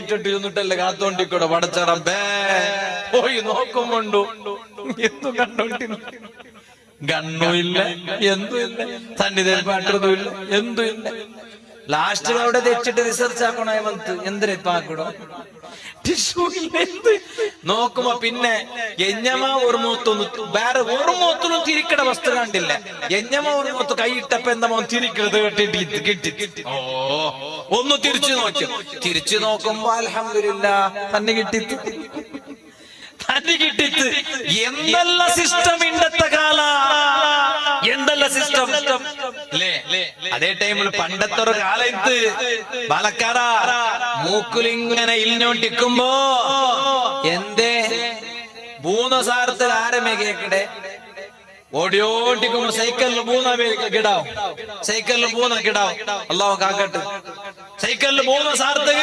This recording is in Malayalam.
ഇട്ടിട്ട് ഇരുന്നിട്ടല്ലേ കാത്തോണ്ടിക്കൂടെ പടച്ചറബേ പോയി നോക്കുമ്പോണ്ടു എന്തു കണ്ടോണ്ടിരുന്നു ഗണ്ണും ഇല്ല എന്തും ഇല്ല സന്നിധിയിൽ പാട്ടതും ഇല്ല എന്തും ഇല്ല ലാസ്റ്റ് അവിടെ തെച്ചിട്ട് റിസർച്ച് ആക്കണേ വന്ന് എന്തിനിപ്പ ആക്കണോ നോക്കുമ്പോ പിന്നെ എഞ്ഞമ ഒരു മൂത്തൊന്ന് വേറെ ഒരു മൂത്തിനും തിരിക്കട വസ്തു കണ്ടില്ല എഞ്ഞമ ഒരു മൂത്ത് കൈയിട്ടപ്പോ എന്താ തിരിക്കരുത് കെട്ടിട്ട് കിട്ടി ഓ ഒന്ന് തിരിച്ചു നോക്കുമ്പോ അൽഹംദുലില്ലാഹ് തന്നെ കിട്ടിത്ത് എന്തെല്ല സിസ്റ്റം ഇണ്ടത്തെ കാല എന്തെല്ല സിസ്റ്റം അല്ലേ അതേ ടൈമിൽ പണ്ടത്തെ ഒരു കാലത്ത് പാലക്കാട മൂക്കുലിങ്ങനെ ഇല്ലിനോട്ടിക്കുമ്പോ എന്തേ 3 സാർത്തിൽ ആരമേ കേക്കടെ ഓടിയോട്ടിക്കുമ്പോ സൈക്കിളിൽ 3 കിടാവും സൈക്കിളിൽ 3 കിടാവും അല്ലാഹു കാക്കട്ടെ സൈക്കിളിൽ 3 സാർത്ത്